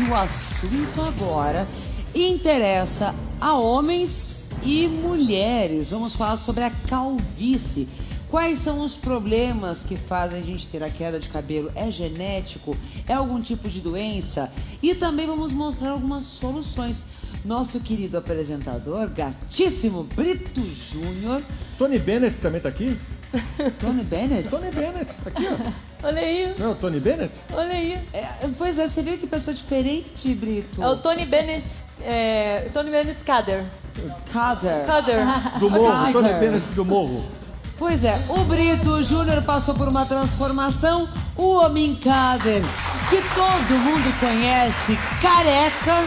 o assunto agora interessa a homens e mulheres. Vamos falar sobre a calvície. Quais são os problemas que fazem a gente ter a queda de cabelo? É genético? É algum tipo de doença? E também vamos mostrar algumas soluções. Nosso querido apresentador, gatíssimo Brito Júnior. Tony Bennett também tá aqui? Tony Bennett? Tony Bennett, aqui ó. Olha aí. Não é o Tony Bennett? Olha aí. Pois é, você viu que pessoa diferente, Brito? É o Tony Bennett, Tony Bennett Cader. Cader. Do Morro, Cader. Tony Bennett do Morro. Pois é, o Brito Júnior passou por uma transformação. O homem Cader, que todo mundo conhece, careca,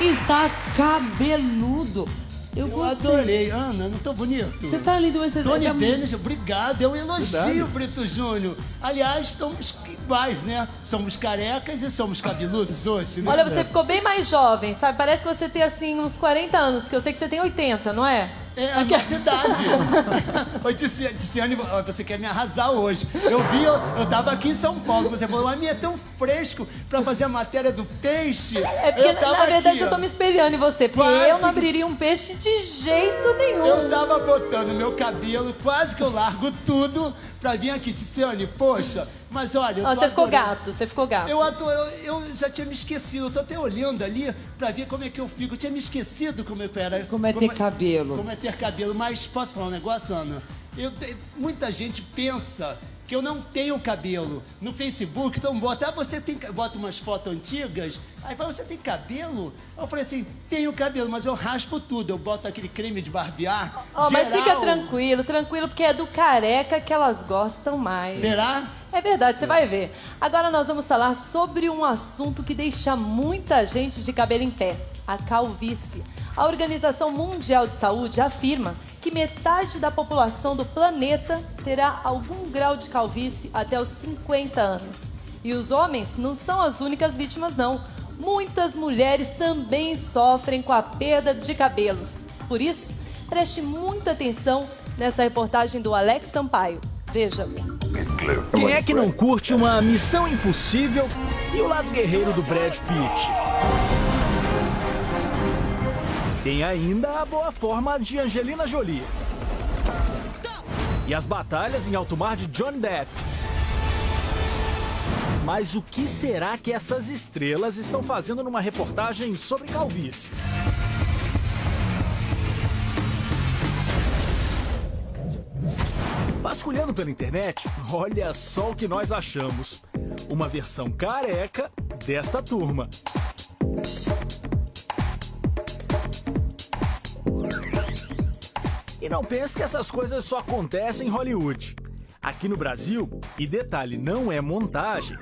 está cabeludo. Eu adorei. Ana, não tô bonito? Você tá lindo, mas você Tony tá... Bennett, obrigado. É um elogio, Verdade. Brito Júnior. Aliás, estamos iguais, né? Somos carecas e somos cabeludos hoje, né? Olha, você ficou bem mais jovem, sabe? Parece que você tem, assim, uns 40 anos, que eu sei que você tem 80, não é? É a nossa idade. Oi, Ticiane, você quer me arrasar hoje. Eu tava aqui em São Paulo, você falou, a minha é tão fresco pra fazer a matéria do peixe. É porque, na verdade, aqui, eu tô me espelhando em você, porque Quase eu não abriria um peixe de jeito nenhum. Eu tava botando meu cabelo, quase que eu largo tudo pra vir aqui. Ticiane, poxa, mas olha... eu tô Você ficou adorando. gato, você ficou gato. Eu já tinha me esquecido, eu tô até olhando ali pra ver como é que eu fico. Eu tinha me esquecido como eu era. Como é ter cabelo. Como é ter cabelo, mas posso falar um negócio, Ana? Muita gente pensa que eu não tenho cabelo. No Facebook, então bota umas fotos antigas, aí fala, você tem cabelo? Eu falei assim, tenho cabelo, mas eu raspo tudo. Eu boto aquele creme de barbear. Mas fica tranquilo, porque é do careca que elas gostam mais. Será? É verdade, você vai ver. Agora nós vamos falar sobre um assunto que deixa muita gente de cabelo em pé, a calvície. A Organização Mundial de Saúde afirma que metade da população do planeta terá algum grau de calvície até os 50 anos. E os homens não são as únicas vítimas, não. Muitas mulheres também sofrem com a perda de cabelos. Por isso, preste muita atenção nessa reportagem do Alex Sampaio. Veja. Quem é que não curte uma missão impossível e o lado guerreiro do Brad Pitt? Tem ainda a boa forma de Angelina Jolie. E as batalhas em alto mar de Johnny Depp. Mas o que será que essas estrelas estão fazendo numa reportagem sobre calvície? Vasculhando pela internet, olha só o que nós achamos. Uma versão careca desta turma. E não pense que essas coisas só acontecem em Hollywood. Aqui no Brasil, e detalhe, não é montagem,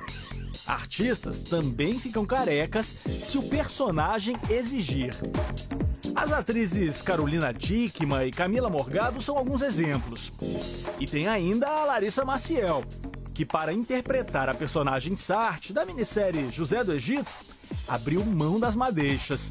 artistas também ficam carecas se o personagem exigir. As atrizes Carolina Dickman e Camila Morgado são alguns exemplos. E tem ainda a Larissa Maciel, que para interpretar a personagem Sartre da minissérie José do Egito, abriu mão das madeixas.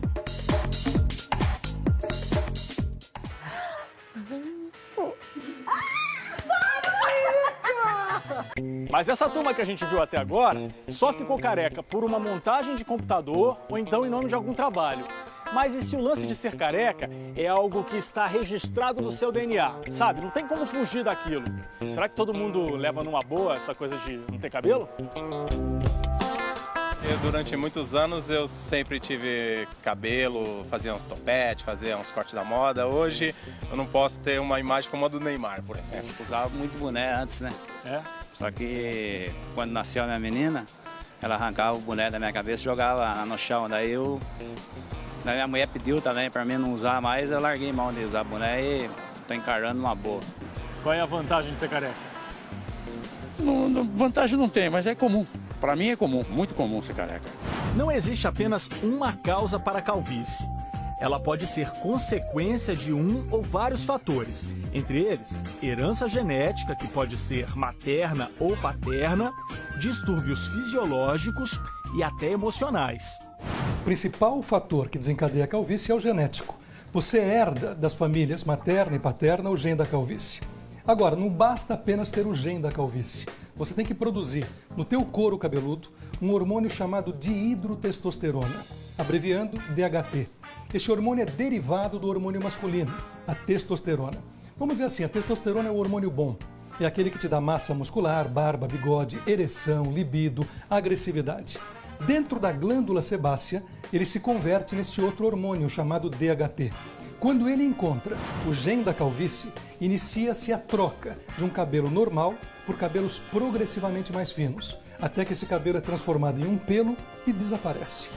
Mas essa turma que a gente viu até agora só ficou careca por uma montagem de computador ou então em nome de algum trabalho. Mas e se o lance de ser careca é algo que está registrado no seu DNA, sabe? Não tem como fugir daquilo. Será que todo mundo leva numa boa essa coisa de não ter cabelo? Durante muitos anos eu sempre tive cabelo, fazia uns topetes, fazia uns cortes da moda. Hoje eu não posso ter uma imagem como a do Neymar, por exemplo. Usava muito boné antes, né? É? Só que quando nasceu a minha menina, ela arrancava o boné da minha cabeça e jogava no chão. Daí minha mulher pediu também para mim não usar mais, eu larguei mão de usar boné e tô encarando uma boa. Qual é a vantagem de ser careca? Vantagem não tem, mas é comum. Para mim é comum, muito comum ser careca. Não existe apenas uma causa para a calvície. Ela pode ser consequência de um ou vários fatores. Entre eles, herança genética, que pode ser materna ou paterna, distúrbios fisiológicos e até emocionais. O principal fator que desencadeia a calvície é o genético. Você herda das famílias materna e paterna o gene da calvície. Agora, não basta apenas ter o gene da calvície. Você tem que produzir no teu couro cabeludo um hormônio chamado dihidrotestosterona, abreviando DHT. Esse hormônio é derivado do hormônio masculino, a testosterona. Vamos dizer assim, a testosterona é o hormônio bom. É aquele que te dá massa muscular, barba, bigode, ereção, libido, agressividade. Dentro da glândula sebácea, ele se converte nesse outro hormônio chamado DHT. Quando ele encontra o gene da calvície, inicia-se a troca de um cabelo normal por cabelos progressivamente mais finos, até que esse cabelo é transformado em um pelo e desaparece.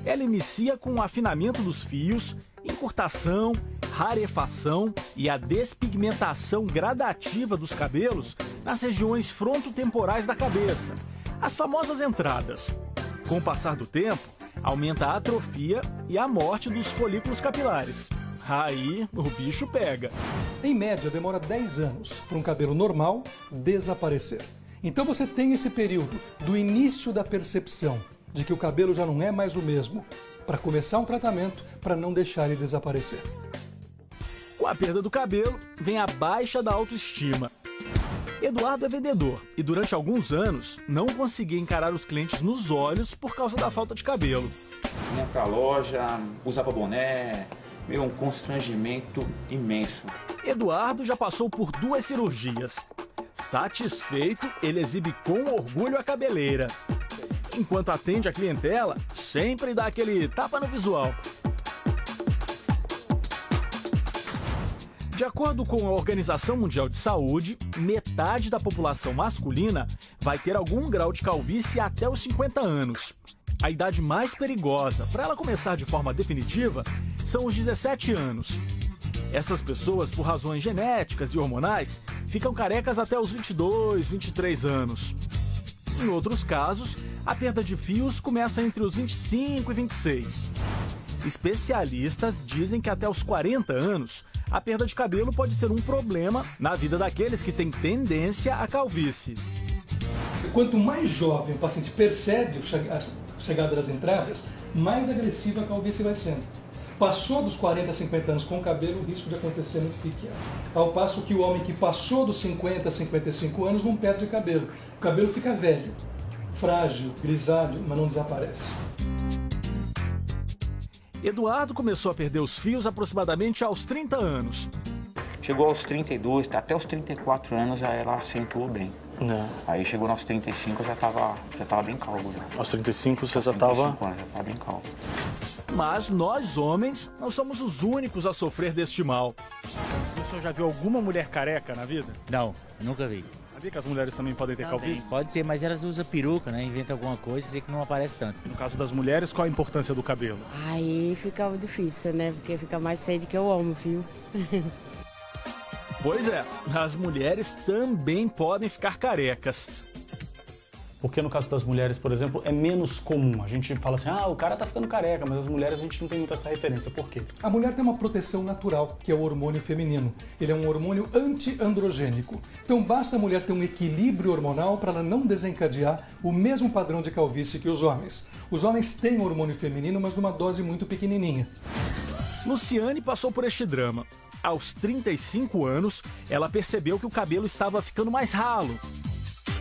Ela inicia com o afinamento dos fios, encurtação, rarefação e a despigmentação gradativa dos cabelos nas regiões frontotemporais da cabeça, as famosas entradas. Com o passar do tempo, aumenta a atrofia e a morte dos folículos capilares. Aí o bicho pega. Em média, demora 10 anos para um cabelo normal desaparecer. Então você tem esse período do início da percepção de que o cabelo já não é mais o mesmo, para começar um tratamento para não deixar ele desaparecer. Com a perda do cabelo, vem a baixa da autoestima. Eduardo é vendedor e durante alguns anos não conseguia encarar os clientes nos olhos por causa da falta de cabelo. Vinha pra loja, usava boné, meio um constrangimento imenso. Eduardo já passou por 2 cirurgias. Satisfeito, ele exibe com orgulho a cabeleira. Enquanto atende a clientela, sempre dá aquele tapa no visual. De acordo com a Organização Mundial de Saúde, metade da população masculina vai ter algum grau de calvície até os 50 anos. A idade mais perigosa para ela começar de forma definitiva são os 17 anos. Essas pessoas, por razões genéticas e hormonais, ficam carecas até os 22, 23 anos. Em outros casos, a perda de fios começa entre os 25 e 26. Especialistas dizem que até os 40 anos, a perda de cabelo pode ser um problema na vida daqueles que têm tendência à calvície. Quanto mais jovem o paciente percebe a chegada das entradas, mais agressiva a calvície vai sendo. Passou dos 40 a 50 anos com o cabelo, o risco de acontecer é muito pequeno. Ao passo que o homem que passou dos 50 a 55 anos não perde cabelo. O cabelo fica velho, frágil, grisalho, mas não desaparece. Eduardo começou a perder os fios aproximadamente aos 30 anos. Chegou aos 32, até os 34 anos já ela acentuou bem. Aí chegou aos 35, já tava bem calvo. Já. Aos 35 você já estava bem calvo. Mas nós, homens, não somos os únicos a sofrer deste mal. O senhor já viu alguma mulher careca na vida? Não, nunca vi. Sabia que as mulheres também podem ter calvície? Pode ser, mas elas usam peruca, né? Inventam alguma coisa, que não aparece tanto. No caso das mulheres, qual a importância do cabelo? Aí fica difícil, né? Porque fica mais feio do que o homem, viu? Pois é, as mulheres também podem ficar carecas. Porque no caso das mulheres, por exemplo, é menos comum. A gente fala assim, o cara tá ficando careca, mas as mulheres a gente não tem muita essa referência. Por quê? A mulher tem uma proteção natural, que é o hormônio feminino. Ele é um hormônio anti-androgênico. Então basta a mulher ter um equilíbrio hormonal para ela não desencadear o mesmo padrão de calvície que os homens. Os homens têm hormônio feminino, mas numa dose muito pequenininha. Luciane passou por este drama. Aos 35 anos, ela percebeu que o cabelo estava ficando mais ralo.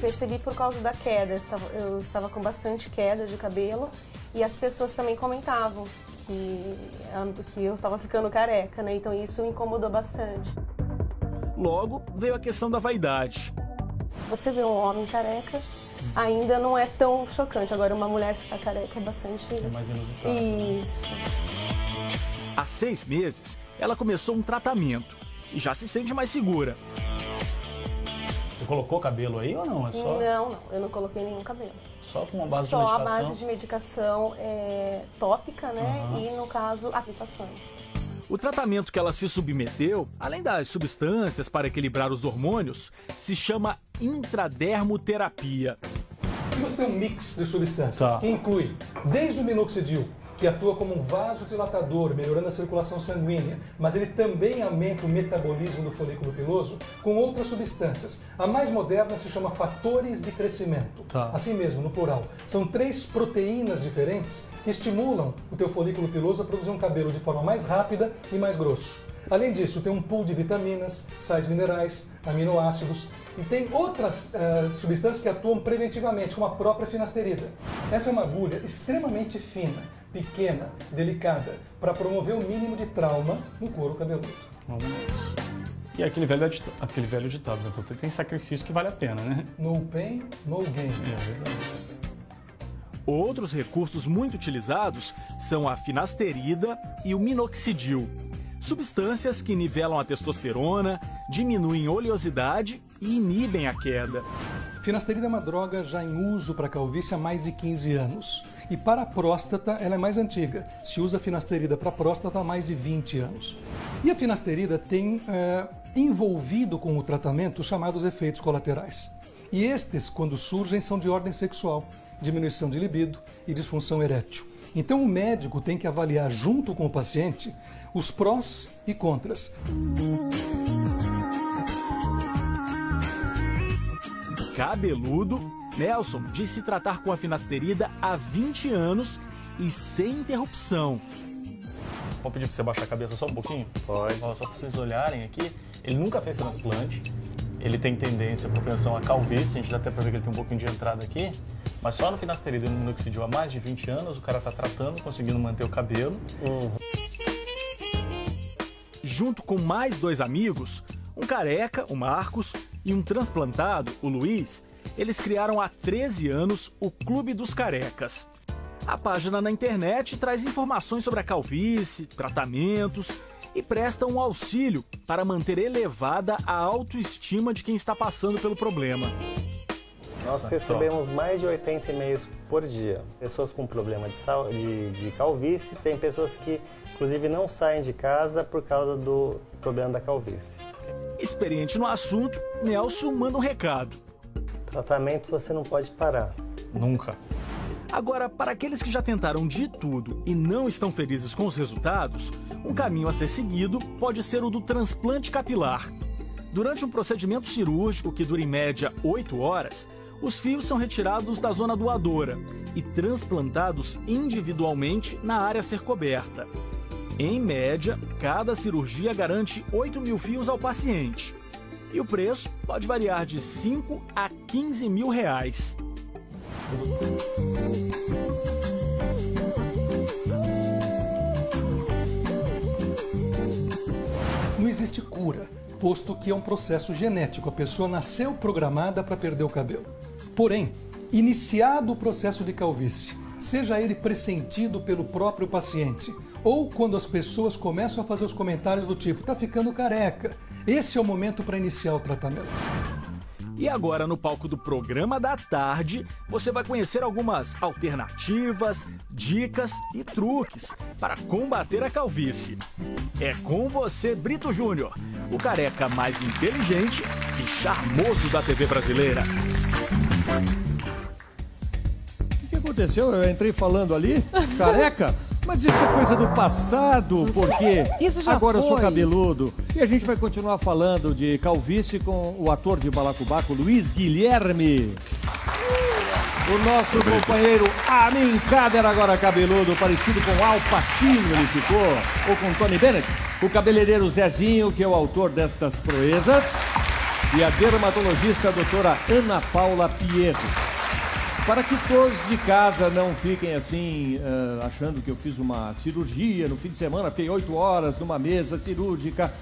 Percebi por causa da queda, eu estava com bastante queda de cabelo e as pessoas também comentavam que eu estava ficando careca, né? Então isso me incomodou bastante. Logo veio a questão da vaidade. Você vê um homem careca, ainda não é tão chocante. Agora uma mulher ficar careca é bastante... É mais inusitado. Isso. Há 6 meses, ela começou um tratamento e já se sente mais segura. Você colocou cabelo aí ou não? É só... Não, eu não coloquei nenhum cabelo. Só com uma base de medicação? Só a base de medicação tópica, né? E, no caso, aplicações. O tratamento que ela se submeteu, além das substâncias para equilibrar os hormônios, se chama intradermoterapia. Você tem um mix de substâncias que inclui desde o minoxidil, que atua como um vasodilatador, melhorando a circulação sanguínea, mas ele também aumenta o metabolismo do folículo piloso com outras substâncias. A mais moderna se chama fatores de crescimento, assim mesmo, no plural. São 3 proteínas diferentes que estimulam o teu folículo piloso a produzir um cabelo de forma mais rápida e mais grosso. Além disso, tem um pool de vitaminas, sais minerais, aminoácidos e tem outras substâncias que atuam preventivamente, como a própria finasterida. Essa é uma agulha extremamente fina, pequena, delicada, para promover o mínimo de trauma no couro cabeludo. E é aquele velho ditado, né? Então tem sacrifício que vale a pena, né? No pain, no gain. É verdade. Outros recursos muito utilizados são a finasterida e o minoxidil. Substâncias que nivelam a testosterona, diminuem oleosidade e inibem a queda. Finasterida é uma droga já em uso para calvície há mais de 15 anos. E para a próstata, ela é mais antiga. Se usa finasterida para a próstata há mais de 20 anos. E a finasterida tem envolvido com o tratamento chamados efeitos colaterais. E estes, quando surgem, são de ordem sexual, diminuição de libido e disfunção erétil. Então o médico tem que avaliar junto com o paciente os prós e contras. Cabeludo, Nelson diz se tratar com a finasterida há 20 anos e sem interrupção. Vou pedir para você baixar a cabeça só um pouquinho? Pode. Ó, só para vocês olharem aqui, ele nunca fez transplante, ele tem tendência, propensão a calvície, a gente já até para ver que ele tem um pouquinho de entrada aqui, mas só no finasterida e no minoxidil há mais de 20 anos, o cara está tratando, conseguindo manter o cabelo. Junto com mais 2 amigos, um careca, o Marcos, e um transplantado, o Luiz, eles criaram há 13 anos o Clube dos Carecas. A página na internet traz informações sobre a calvície, tratamentos e presta um auxílio para manter elevada a autoestima de quem está passando pelo problema. Nós recebemos mais de 80 e-mails por dia. Pessoas com problema de calvície, tem pessoas que inclusive não saem de casa por causa do problema da calvície. Experiente no assunto, Nelson manda um recado. Tratamento você não pode parar. Nunca. Agora, para aqueles que já tentaram de tudo e não estão felizes com os resultados, um caminho a ser seguido pode ser o do transplante capilar. Durante um procedimento cirúrgico que dura em média 8 horas, os fios são retirados da zona doadora e transplantados individualmente na área a ser coberta. Em média, cada cirurgia garante 8.000 fios ao paciente. E o preço pode variar de 5 a 15 mil reais. Não existe cura, posto que é um processo genético. A pessoa nasceu programada para perder o cabelo. Porém, iniciado o processo de calvície, seja ele pressentido pelo próprio paciente, ou quando as pessoas começam a fazer os comentários do tipo, tá ficando careca, esse é o momento para iniciar o tratamento. E agora, no palco do Programa da Tarde, você vai conhecer algumas alternativas, dicas e truques para combater a calvície. É com você, Brito Júnior, o careca mais inteligente e charmoso da TV brasileira. O que aconteceu? Eu entrei falando ali, careca, mas isso é coisa do passado, porque agora eu sou cabeludo. E a gente vai continuar falando de calvície com o ator de Balacobaco, Luiz Guilherme. O nosso companheiro Amin Kader, agora cabeludo, parecido com Al Pacino ele ficou, ou com Tony Bennett. O cabeleireiro Zezinho, que é o autor destas proezas. E a dermatologista, a doutora Ana Paula Pietro. Para que todos de casa não fiquem assim, achando que eu fiz uma cirurgia no fim de semana, fiquei 8 horas numa mesa cirúrgica,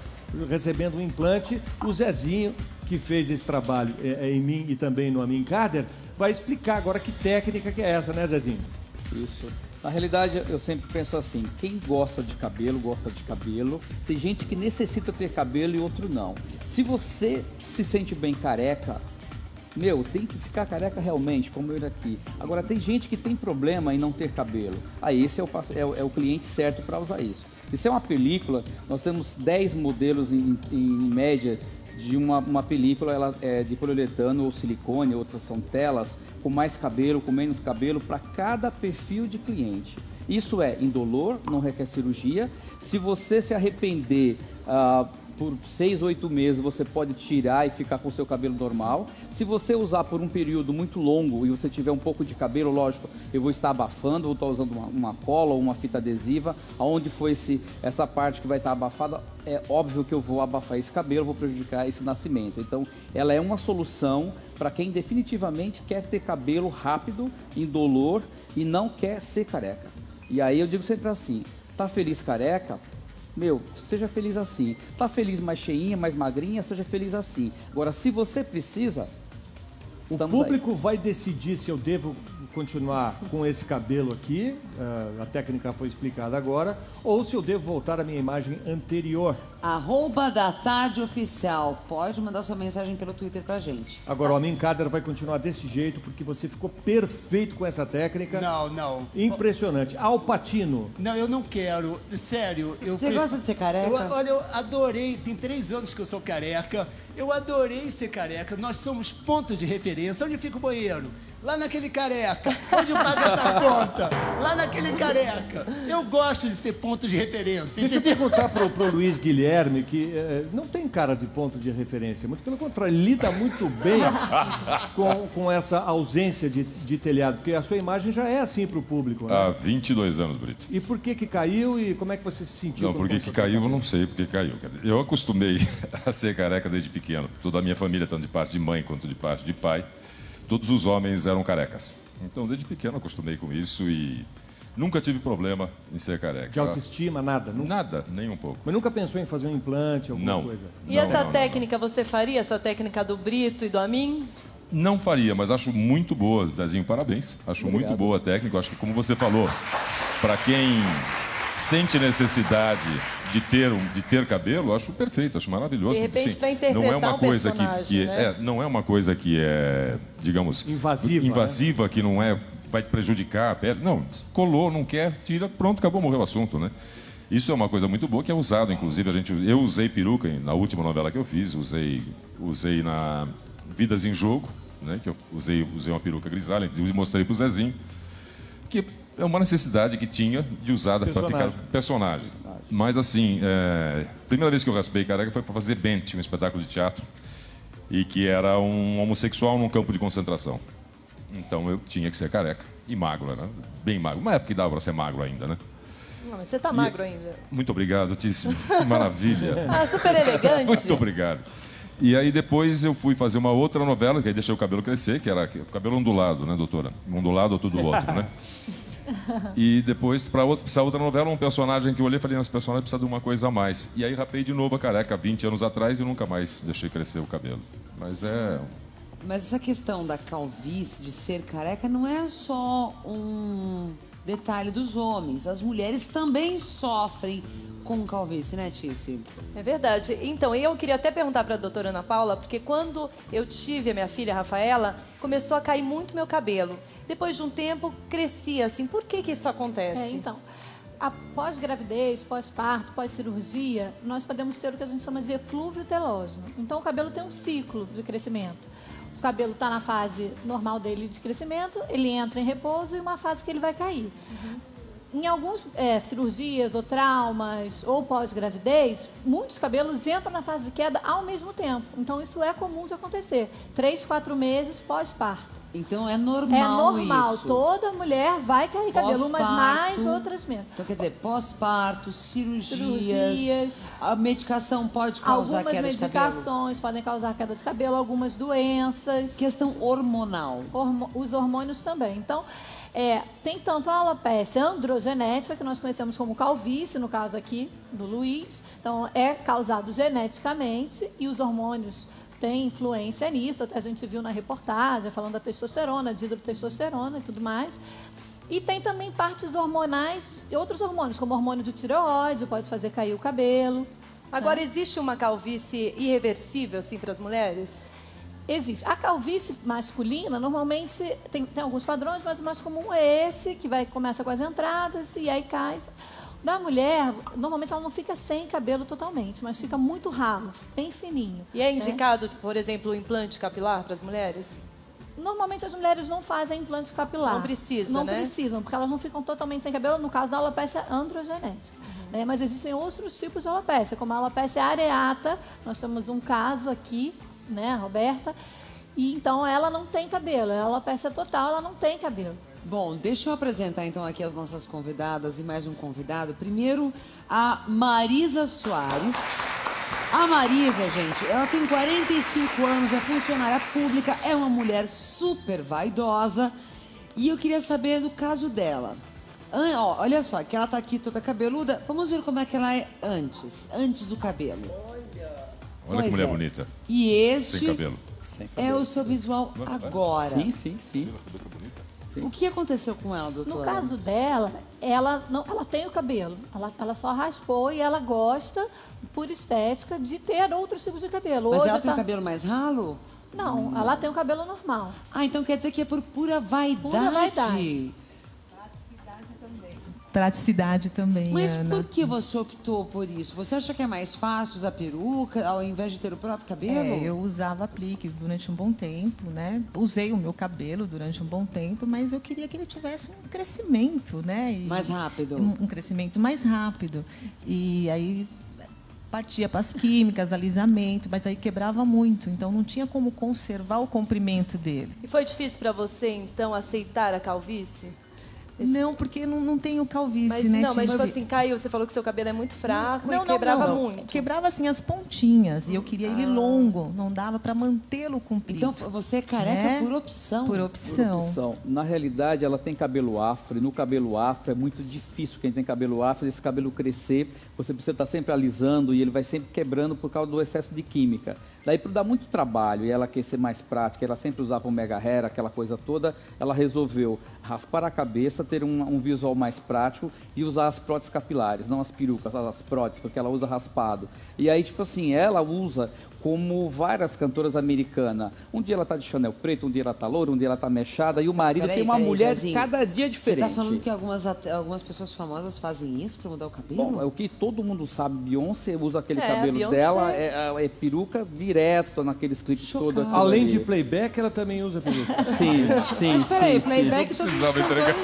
recebendo um implante, o Zezinho, que fez esse trabalho em mim e também no Amin Kader, vai explicar agora que técnica que é essa, né, Zezinho? Isso. Na realidade, eu sempre penso assim, quem gosta de cabelo, gosta de cabelo. Tem gente que necessita ter cabelo e outro não. Se você se sente bem careca, tem que ficar careca realmente, como eu aqui. Agora, tem gente que tem problema em não ter cabelo. Aí esse é o cliente certo para usar isso. Isso é uma película, nós temos 10 modelos em média de uma película, ela é de poliuretano ou silicone, outras são telas, com mais cabelo, com menos cabelo, para cada perfil de cliente. Isso é indolor, não requer cirurgia. Se você se arrepender por 6, 8 meses você pode tirar e ficar com o seu cabelo normal. Se você usar por um período muito longo e você tiver um pouco de cabelo, lógico, eu vou estar abafando, vou estar usando uma cola ou uma fita adesiva. Aonde for essa parte que vai estar abafada, é óbvio que eu vou abafar esse cabelo, vou prejudicar esse nascimento. Então, ela é uma solução para quem definitivamente quer ter cabelo rápido, indolor e não quer ser careca. E aí eu digo sempre assim, tá feliz careca? Meu, seja feliz assim. Tá feliz mais cheinha, mais magrinha, seja feliz assim. Agora, se você precisa, o público vai decidir se eu devo continuar com esse cabelo aqui, a técnica foi explicada agora, ou se eu devo voltar à minha imagem anterior. @DaTardeOficial. Pode mandar sua mensagem pelo Twitter pra gente. Agora, o Amin Kader vai continuar desse jeito, porque você ficou perfeito com essa técnica. Não. Impressionante. Al Pacino. Não, eu não quero. Sério. Você gosta de ser careca? Olha, eu adorei. Tem 3 anos que eu sou careca. Eu adorei ser careca. Nós somos ponto de referência. Onde fica o banheiro? Lá naquele careca. Onde eu pago essa conta? Lá naquele careca. Eu gosto de ser ponto de referência. Deixa eu perguntar pro Luiz Guilherme, que não tem cara de ponto de referência. Muito pelo contrário, ele lida muito bem com essa ausência de telhado. Porque a sua imagem já é assim pro público, né? Há 22 anos, Brito. E por que caiu e como é que você se sentiu? Não, por que caiu, eu não sei por que caiu. Eu acostumei a ser careca desde pequeno. Toda a minha família, tanto de parte de mãe quanto de parte de pai, todos os homens eram carecas. Então, desde pequeno, acostumei com isso e nunca tive problema em ser careca. De autoestima, nada? Nada, nem um pouco. Mas nunca pensou em fazer um implante, alguma coisa? E essa técnica, você faria? Essa técnica do Brito e do Amin? Não faria, mas acho muito boa. Zezinho, parabéns. Acho muito boa a técnica. Acho que, como você falou, para quem sente necessidade de ter cabelo, acho perfeito, acho maravilhoso. De repente, assim, para interpretar não é uma coisa que né? Não é uma coisa que é, digamos, invasiva, né? Que não vai prejudicar a pele. Não, colou, não quer, tira, pronto, acabou, morreu o assunto, né? Isso é uma coisa muito boa que é usado, inclusive, eu usei peruca na última novela que eu fiz, usei na Vidas em Jogo, né? Que eu usei uma peruca grisalha e mostrei pro Zezinho, que é uma necessidade que tinha de usar para ficar personagem. Mas assim, primeira vez que eu raspei careca foi para fazer Bent, um espetáculo de teatro, e que era um homossexual num campo de concentração. Então eu tinha que ser careca e magro, né? Bem magro. Uma época que dava para ser magro ainda, né? Não, mas você tá magro ainda. Muito obrigado, Tíssimo. Maravilha. Super elegante. Muito obrigado. E aí depois eu fui fazer uma outra novela, que aí deixei o cabelo crescer, que era o cabelo ondulado, né, doutora? Ondulado ou tudo outro, né? E depois, para essa outra novela, um personagem que eu olhei e falei, esse personagem precisa de uma coisa a mais. E aí rapei de novo a careca 20 anos atrás e nunca mais deixei crescer o cabelo. Mas essa questão da calvície, de ser careca, não é só um detalhe dos homens. As mulheres também sofrem com calvície, né, Tice? É verdade. Então, eu queria até perguntar para a doutora Ana Paula, porque quando eu tive a minha filha, Rafaela, começou a cair muito meu cabelo. Depois de um tempo, crescia assim. Por que isso acontece? Então, após gravidez, pós-parto, pós-cirurgia, nós podemos ter o que a gente chama de eflúvio telógeno. Então, o cabelo tem um ciclo de crescimento. O cabelo está na fase normal dele de crescimento, ele entra em repouso e uma fase que ele vai cair. Em algumas cirurgias ou traumas ou pós-gravidez, muitos cabelos entram na fase de queda ao mesmo tempo. Então, isso é comum de acontecer. 3, 4 meses pós-parto. Então, é normal isso? É normal. Isso. Toda mulher vai cair cabelo, umas mais, outras menos. Então, quer dizer, pós-parto, cirurgias, a medicação pode causar queda de cabelo? Algumas medicações podem causar queda de cabelo, algumas doenças. Questão hormonal. Os hormônios também. Então, tem tanto a alopecia androgenética, que nós conhecemos como calvície, no caso aqui do Luiz. Então, é causado geneticamente e os hormônios têm influência nisso. Até a gente viu na reportagem, falando da testosterona, dihidrotestosterona e tudo mais. E tem também partes hormonais e outros hormônios, como o hormônio de tireoide, pode fazer cair o cabelo. Agora, existe uma calvície irreversível, assim, para as mulheres? Existe. A calvície masculina, normalmente, tem alguns padrões, mas o mais comum é esse, que começa com as entradas e aí cai. Da mulher, normalmente ela não fica sem cabelo totalmente, mas fica muito ralo, bem fininho. E é indicado, por exemplo, o implante capilar para as mulheres? Normalmente as mulheres não fazem implante capilar. Não precisa, né? Não precisam, porque elas não ficam totalmente sem cabelo, no caso da alopecia androgenética. Mas existem outros tipos de alopécia, como a alopécia areata. Nós temos um caso aqui, né, Roberta? E então ela não tem cabelo, é alopécia total, ela não tem cabelo. Bom, deixa eu apresentar então aqui as nossas convidadas e mais um convidado. Primeiro, a Marisa Soares. A Marisa, gente, ela tem 45 anos, é funcionária pública, é uma mulher super vaidosa. E eu queria saber do caso dela. Olha só, que ela tá aqui toda cabeluda. Vamos ver como é que ela é antes do cabelo. Olha que mulher bonita. E este Sem cabelo. é o seu visual agora. Sim. O que aconteceu com ela, doutora? No caso dela, ela tem o cabelo. Ela só raspou e ela gosta, por estética, de ter outros tipos de cabelo. Mas hoje ela tem o cabelo mais ralo? Não, ela tem o cabelo normal. Então quer dizer que é por pura vaidade. Pura vaidade. Praticidade também, Mas Ana. por que você optou por isso? Você acha que é mais fácil usar peruca ao invés de ter o próprio cabelo? Eu usava aplique durante um bom tempo, né? Usei o meu cabelo durante um bom tempo, mas eu queria que ele tivesse um crescimento, né? Mais rápido. Um crescimento mais rápido. E aí partia para as químicas, alisamento, mas aí quebrava muito, então não tinha como conservar o comprimento dele. E foi difícil para você, então, aceitar a calvície? Não, porque não tenho calvície, mas, né? Mas tipo assim, caiu, você falou que seu cabelo é muito fraco e quebrava muito. Quebrava assim as pontinhas e eu queria ele longo, não dava para mantê-lo comprido. Então você é careca por opção. Por opção. Por opção. Na realidade, ela tem cabelo afro e no cabelo afro é muito difícil quem tem cabelo afro, esse cabelo crescer, você precisa estar sempre alisando e ele vai sempre quebrando por causa do excesso de química. Daí, por dar muito trabalho e ela quer ser mais prática, ela sempre usava um mega hair, aquela coisa toda, ela resolveu raspar a cabeça, ter um visual mais prático e usar as próteses capilares, não as perucas, as próteses, porque ela usa raspado. E aí, tipo assim, ela usa como várias cantoras americanas. Um dia ela tá de Chanel preto, um dia ela tá loura, um dia ela tá mechada, e o marido tem uma mulher Zezinho, cada dia diferente. Você tá falando que algumas pessoas famosas fazem isso para mudar o cabelo? Bom, é o que todo mundo sabe. Beyoncé usa aquele cabelo Beyoncé. dela, é peruca direto naqueles clipes todos. Além de playback, ela também usa peruca. Sim. Mas peraí, playback Eu precisava entregar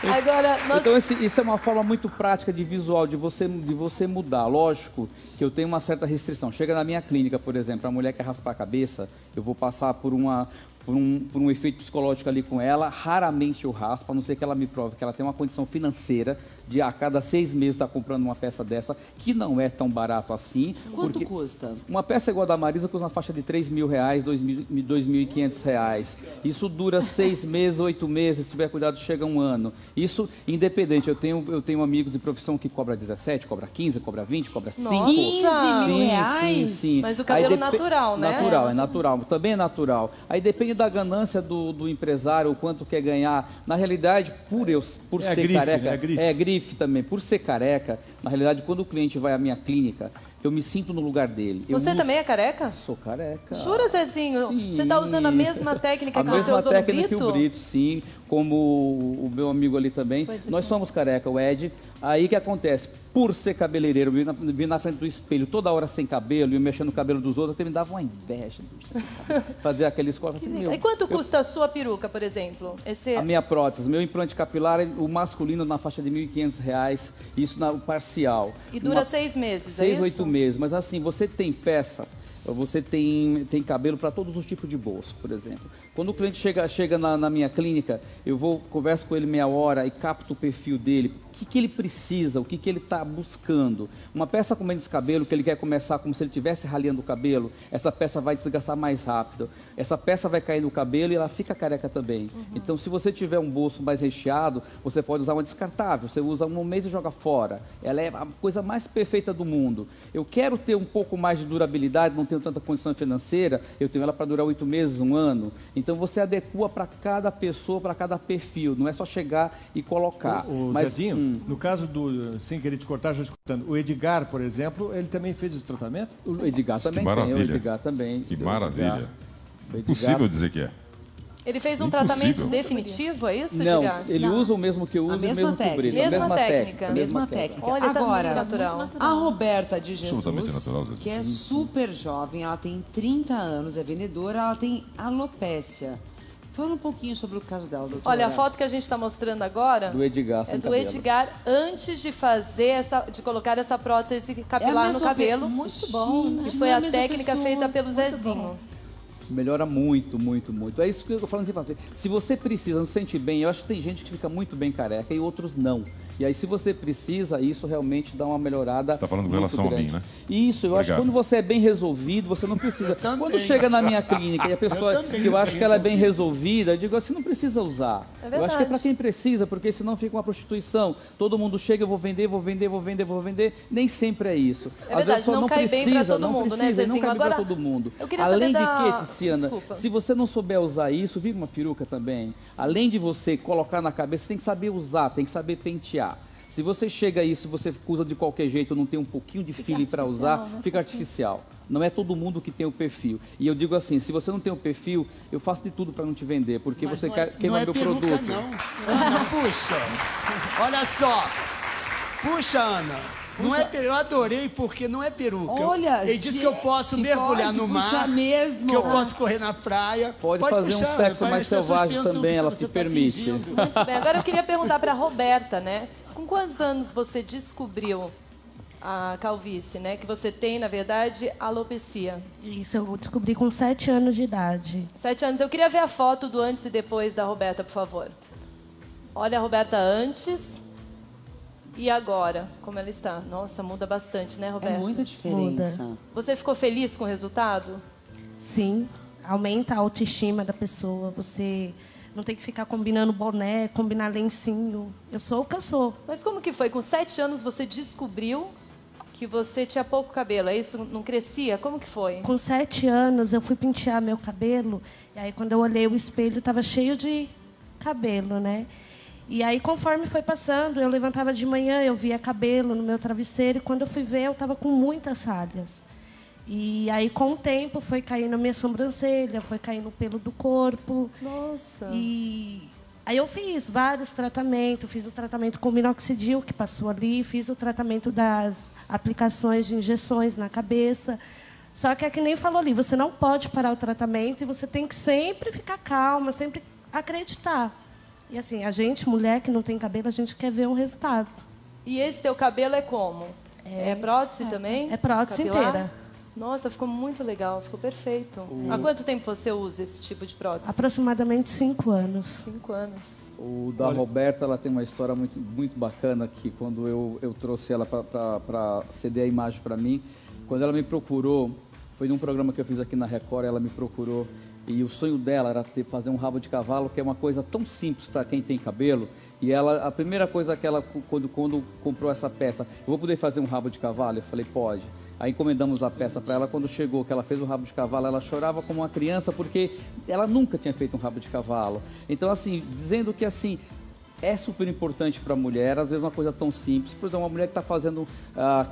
Agora, Então, isso é uma forma muito prática de visual, de você mudar. Lógico que eu tenho uma certa restrição. Chega na minha clínica, por exemplo, a mulher quer raspar a cabeça, eu vou passar por um efeito psicológico ali com ela. Raramente eu raspo, a não ser que ela me prove que ela tem uma condição financeira de a cada 6 meses estar comprando uma peça dessa, que não é tão barato assim. Quanto custa? Uma peça igual a da Marisa custa na faixa de R$3.000, R$2.500. Isso dura 6 meses, 8 meses, se tiver cuidado chega um ano. Isso independente, eu tenho amigos de profissão que cobra 17, cobra 15, cobra 20, cobra 5. Nossa! 15 mil reais? Sim. Mas o cabelo natural, né? Natural, é natural. Também é natural. Aí depende da ganância do empresário, o quanto quer ganhar. Na realidade, por ser grife, careca, né? é grife também. Por ser careca, na realidade, quando o cliente vai à minha clínica, eu me sinto no lugar dele. Você também é careca? Sou careca. Jura, Zezinho? Sim. Você está usando a mesma técnica que você usou no Brito? A mesma técnica que o Brito, sim. Como o meu amigo ali também. Nós somos careca, o Ed. Aí o que acontece? Por ser cabeleireiro, eu vir na frente do espelho toda hora sem cabelo e mexendo no cabelo dos outros, até me dava uma inveja. Fazer aqueles cortes assim, E quanto custa a sua peruca, por exemplo? A minha prótese, meu implante capilar, o masculino na faixa de R$1.500, isso na parcial. E dura 6 meses, 6, 8 meses. Mas assim, você tem peça, você tem cabelo para todos os tipos de bolso, por exemplo. Quando o cliente chega na minha clínica, converso com ele meia hora e capto o perfil dele. O que ele precisa, o que ele está buscando. Uma peça com menos cabelo, que ele quer começar como se ele estivesse raleando o cabelo, essa peça vai desgastar mais rápido. Essa peça vai cair no cabelo e ela fica careca também. Então, se você tiver um bolso mais recheado, você pode usar uma descartável. Você usa um mês e joga fora. Ela é a coisa mais perfeita do mundo. Eu quero ter um pouco mais de durabilidade, não tenho tanta condição financeira, eu tenho ela para durar 8 meses, 1 ano. Então, você adequa para cada pessoa, para cada perfil. Não é só chegar e colocar. Zezinho, no caso sem querer te cortar, já escutando, o Edgar, por exemplo, ele também fez esse tratamento? O Edgar também tem, o Edgar também. Que maravilha. Impossível dizer que é. Ele fez um tratamento definitivo, é isso, Não, Edgar? ele usa o mesmo que eu uso, o mesmo que o Brito. Mesma técnica. Mesma técnica. Olha, agora, tá natural. a Roberta de Jesus, Absolutamente natural, que é super jovem, ela tem 30 anos, é vendedora, ela tem alopécia. Fala um pouquinho sobre o caso dela, doutora. Olha, a foto que a gente está mostrando agora do Edgar, é do Edgar antes de de colocar essa prótese capilar no cabelo. Muito bom, né? Que foi a técnica feita pelo Zezinho. Melhora muito, muito, muito. É isso que eu tô falando de fazer. Se você precisa, não se sente bem, eu acho que tem gente que fica muito bem careca e outros não. E aí, se você precisa, isso realmente dá uma melhorada. Você está falando com relação a mim, né? Isso, eu acho que quando você é bem resolvido, você não precisa. Quando chega na minha clínica e a pessoa que eu acho que ela é bem resolvida, eu digo assim, não precisa usar. Eu acho que é para quem precisa, porque senão fica uma prostituição. Todo mundo chega, eu vou vender, vou vender, vou vender, vou vender. Nem sempre é isso. É verdade, não cai bem para todo mundo, né, Zezinho? Não cai bem para todo mundo. Além de que, Tiziana, se você não souber usar isso, vive uma peruca também. Além de você colocar na cabeça, você tem que saber usar, tem que saber pentear. Se você chega aí, se você usa de qualquer jeito, não tem um pouquinho de feeling para usar, né? Fica artificial. Não é todo mundo que tem o perfil. E eu digo assim, se você não tem o perfil, eu faço de tudo para não te vender, porque você queima meu produto. Não, puxa. Olha só. Puxa, Ana. Não é eu adorei porque não é peruca. Olha, ele disse que eu posso mergulhar no mar, mesmo. que eu posso correr na praia. Pode fazer puxar, um sexo mais selvagem também, ela se permite. Muito bem, agora eu queria perguntar para a Roberta, né? Com quantos anos você descobriu a calvície, né? Que você tem, na verdade, alopecia. Isso, eu descobri com 7 anos de idade. 7 anos. Eu queria ver a foto do antes e depois da Roberta, por favor. Olha a Roberta antes e agora, como ela está. Nossa, muda bastante, né, Roberta? É muita diferença. Muda. Você ficou feliz com o resultado? Sim, aumenta a autoestima da pessoa. Você não tem que ficar combinando boné, combinar lencinho. Eu sou o que eu sou. Mas como que foi? Com 7 anos você descobriu que você tinha pouco cabelo, é isso? Não crescia? Como que foi? Com 7 anos eu fui pentear meu cabelo, e aí quando eu olhei o espelho estava cheio de cabelo, né? E aí conforme foi passando, eu levantava de manhã, eu via cabelo no meu travesseiro, e quando eu fui ver eu estava com muitas falhas. E aí, com o tempo, foi caindo a minha sobrancelha, foi caindo o pelo do corpo. Nossa! E aí eu fiz vários tratamentos. Fiz o tratamento com minoxidil, que passou ali. Fiz o tratamento das aplicações de injeções na cabeça. Só que é que nem falou ali, você não pode parar o tratamento e você tem que sempre ficar calma, sempre acreditar. E assim, a gente, mulher que não tem cabelo, a gente quer ver um resultado. E esse teu cabelo é como? É prótese também? É prótese capilar? inteira. Nossa, ficou muito legal, ficou perfeito. Há quanto tempo você usa esse tipo de prótese? Aproximadamente 5 anos. 5 anos. O da Roberta, ela tem uma história muito, muito bacana, que quando eu trouxe ela para ceder a imagem para mim, quando ela me procurou, foi num programa que eu fiz aqui na Record, ela me procurou, e o sonho dela era fazer um rabo de cavalo, que é uma coisa tão simples para quem tem cabelo. E ela, a primeira coisa que ela, quando comprou essa peça, eu vou poder fazer um rabo de cavalo? Eu falei, pode. Aí encomendamos a peça para ela. Quando chegou, que ela fez o rabo de cavalo, ela chorava como uma criança, porque ela nunca tinha feito um rabo de cavalo. Então, assim, dizendo que, assim, é super importante para a mulher, às vezes uma coisa tão simples. Por exemplo, uma mulher que está fazendo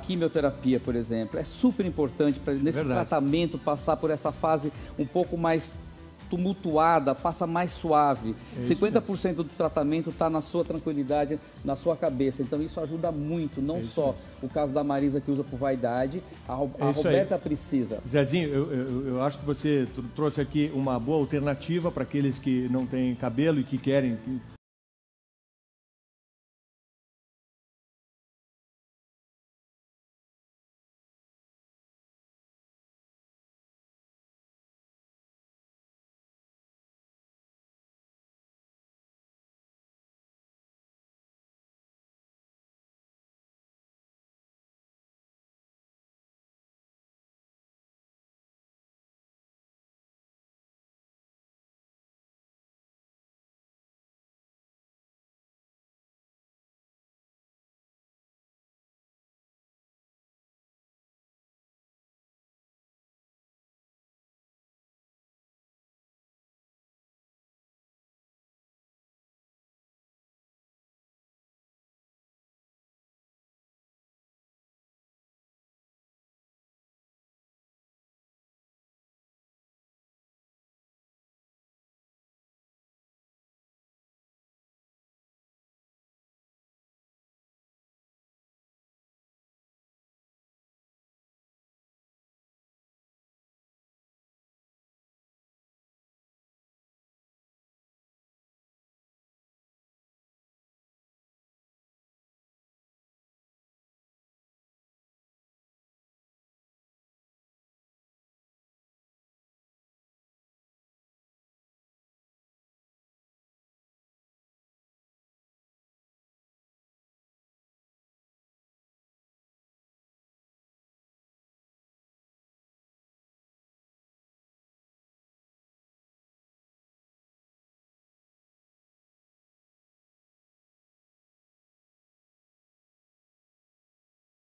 quimioterapia, por exemplo, é super importante para nesse tratamento passar por essa fase um pouco mais tumultuada, passa mais suave. 50% do tratamento está na sua tranquilidade, na sua cabeça. Então isso ajuda muito, não só o caso da Marisa que usa por vaidade, a Roberta precisa. Zezinho, eu acho que você trouxe aqui uma boa alternativa para aqueles que não têm cabelo e que querem